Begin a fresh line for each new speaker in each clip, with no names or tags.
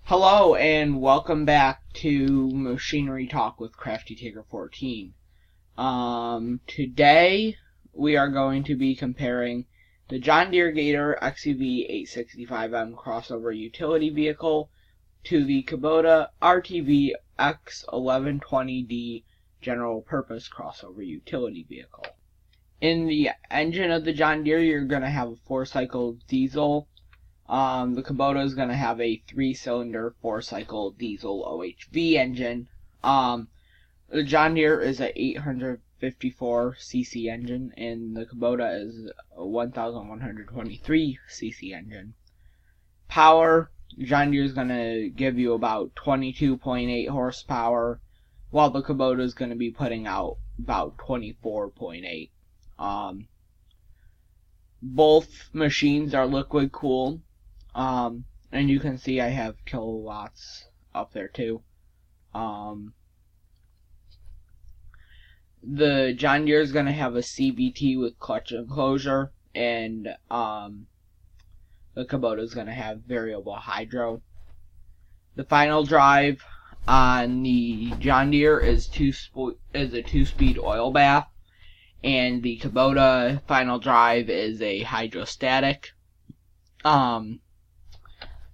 Hello and welcome back to Machinery Talk with Crafty Tiger 14. Today we are going to be comparing the John Deere Gator XUV865M crossover utility vehicle to the Kubota RTV X1120D general purpose crossover utility vehicle. In the engine of the John Deere, you're going to have a 4-cycle diesel. The Kubota is going to have a 3-cylinder 4-cycle diesel OHV engine. The John Deere is a 854cc engine, and the Kubota is a 1123cc engine. Power, John Deere is going to give you about 22.8 horsepower, while the Kubota is going to be putting out about 24.8. Both machines are liquid cooled. And you can see I have kilowatts up there too. The John Deere is going to have a CVT with clutch enclosure, and the Kubota is going to have variable hydro. The final drive on the John Deere is a 2-speed oil bath, and the Kubota final drive is a hydrostatic.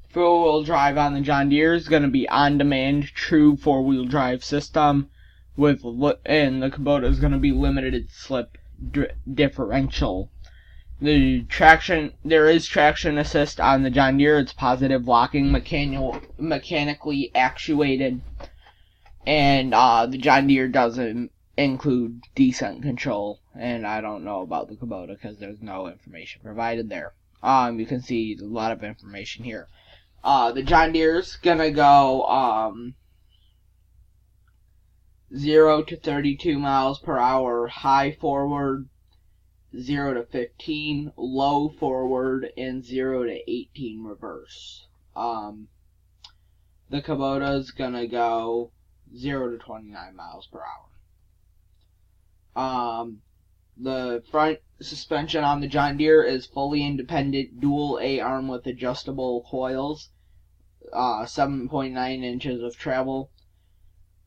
Four-wheel drive on the John Deere is going to be on-demand, true four-wheel drive system, and the Kubota is going to be limited slip differential. There is traction assist on the John Deere. It's positive locking, mechanically actuated, and the John Deere doesn't include descent control, and I don't know about the Kubota because there's no information provided there. You can see a lot of information here. The John Deere's gonna go 0 to 32 miles per hour high forward, 0 to 15 low forward, and 0 to 18 reverse. The Kubota's gonna go 0 to 29 miles per hour. The front suspension on the John Deere is fully independent dual A-arm with adjustable coils, 7.9 inches of travel.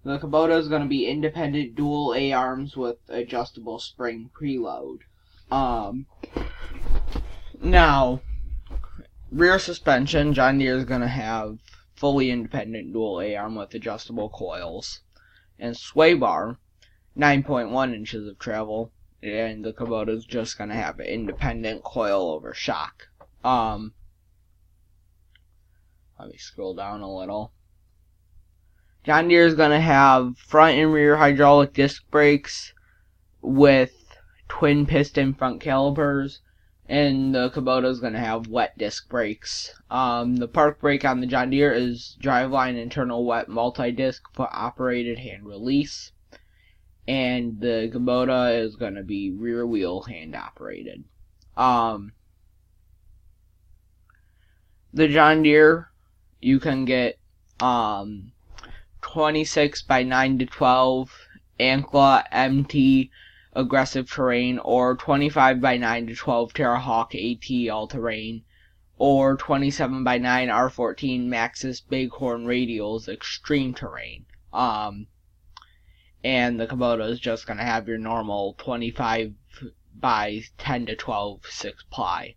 The Kubota is going to be independent dual A-arms with adjustable spring preload. Now, rear suspension, John Deere is going to have fully independent dual A-arm with adjustable coils. And sway bar, 9.1 inches of travel. And the Kubota is just going to have an independent coil over shock. Let me scroll down a little. John Deere is going to have front and rear hydraulic disc brakes with twin piston front calipers, and the Kubota is going to have wet disc brakes. The park brake on the John Deere is driveline internal wet multi-disc foot operated hand release. And the Kubota is going to be rear wheel hand operated. The John Deere, you can get 26 by 9 to 12 Ankla MT aggressive terrain, or 25 by 9 to 12 Terrahawk AT all-terrain, or 27 by 9 R14 Maxxis Bighorn Radials extreme terrain. And the Kubota is just going to have your normal 25 by 10 to 12 6-ply.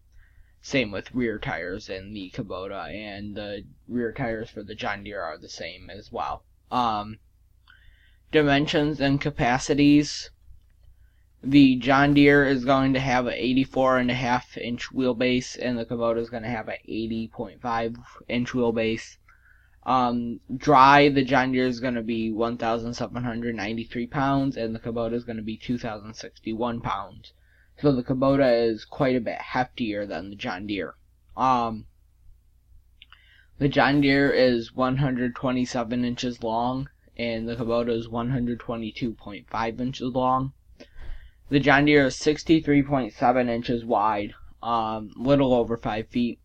Same with rear tires in the Kubota, and the rear tires for the John Deere are the same as well. Dimensions and capacities. The John Deere is going to have an 84.5 inch wheelbase, and the Kubota is going to have an 80.5 inch wheelbase. Dry, the John Deere is going to be 1,793 pounds, and the Kubota is going to be 2,061 pounds. So the Kubota is quite a bit heftier than the John Deere. The John Deere is 127 inches long, and the Kubota is 122.5 inches long. The John Deere is 63.7 inches wide, little over 5 feet.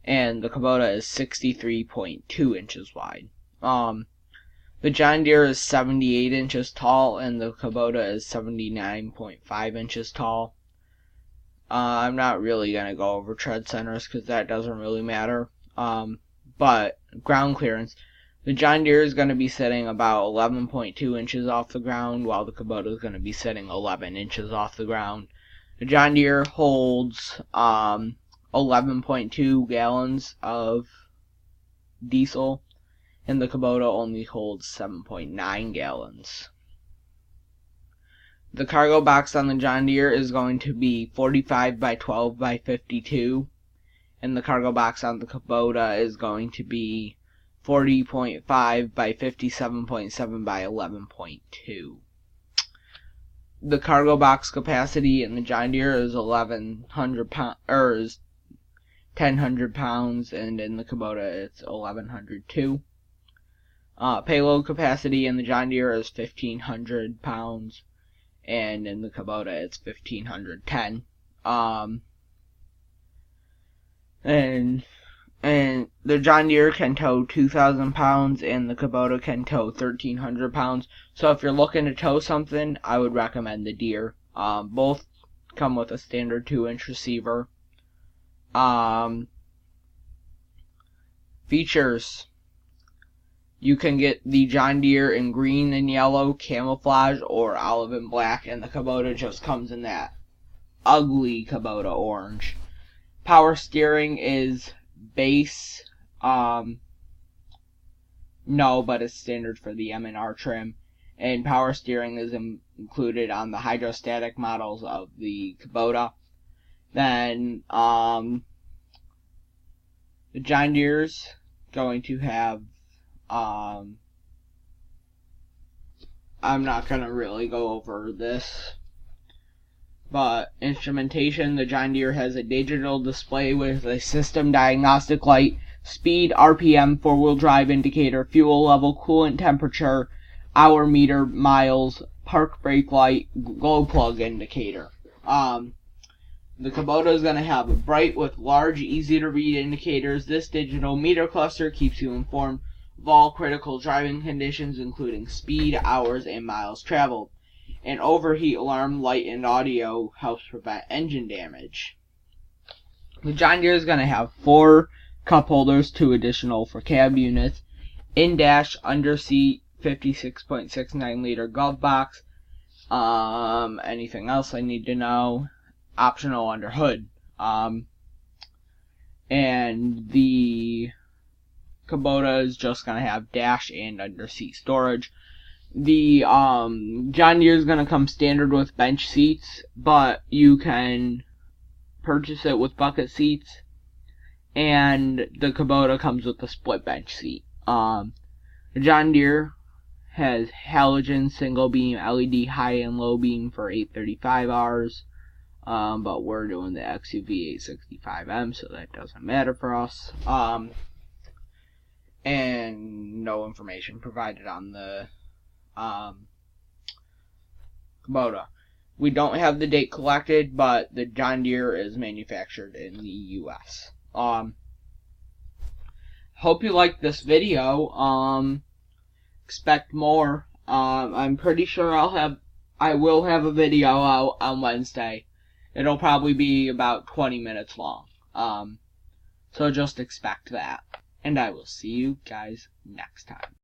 And the Kubota is 63.2 inches wide. The John Deere is 78 inches tall, and the Kubota is 79.5 inches tall. I'm not really going to go over tread centers because that doesn't really matter. but ground clearance, the John Deere is going to be sitting about 11.2 inches off the ground, while the Kubota is going to be sitting 11 inches off the ground. The John Deere holds 11.2 gallons of diesel, and the Kubota only holds 7.9 gallons. The cargo box on the John Deere is going to be 45 by 12 by 52, and the cargo box on the Kubota is going to be 40.5 by 57.7 by 11.2. The cargo box capacity in the John Deere is 1,100 pounds, or is 1,000 pounds, and in the Kubota it's 1,102. Payload capacity in the John Deere is 1,500 pounds, and in the Kubota it's 1,510. And the John Deere can tow 2,000 pounds, and the Kubota can tow 1,300 pounds. So if you're looking to tow something, I would recommend the Deere. Both come with a standard 2-inch receiver. Features: you can get the John Deere in green and yellow, camouflage, or olive and black, and the Kubota just comes in that ugly Kubota orange. Power steering is base, no, but it's standard for the M&R trim, and power steering is included on the hydrostatic models of the Kubota. Then the John Deere's going to have I'm not going to really go over this, but instrumentation: the John Deere has a digital display with a system diagnostic light, speed, RPM, four-wheel drive indicator, fuel level, coolant temperature, hour meter, miles, park brake light, glow plug indicator. The Kubota is going to have a bright with large, easy-to-read indicators. This digital meter cluster keeps you informed of all critical driving conditions, including speed, hours, and miles traveled. An overheat alarm, light, and audio helps prevent engine damage. The John Deere is going to have 4 cup holders, 2 additional for cab units, in-dash, under-seat, 56.69 liter glove box. Anything else I need to know? Optional under hood. And the Kubota is just going to have dash and under-seat storage. The John Deere is going to come standard with bench seats, but you can purchase it with bucket seats, and the Kubota comes with a split bench seat. The John Deere has halogen single beam LED high and low beam for 835 hours, but we're doing the XUV865M, so that doesn't matter for us. And no information provided on the Kubota. We don't have the date collected, but the John Deere is manufactured in the U.S. Hope you liked this video. Expect more. I'm pretty sure I will have a video out on Wednesday. It'll probably be about 20 minutes long. So just expect that. And I will see you guys next time.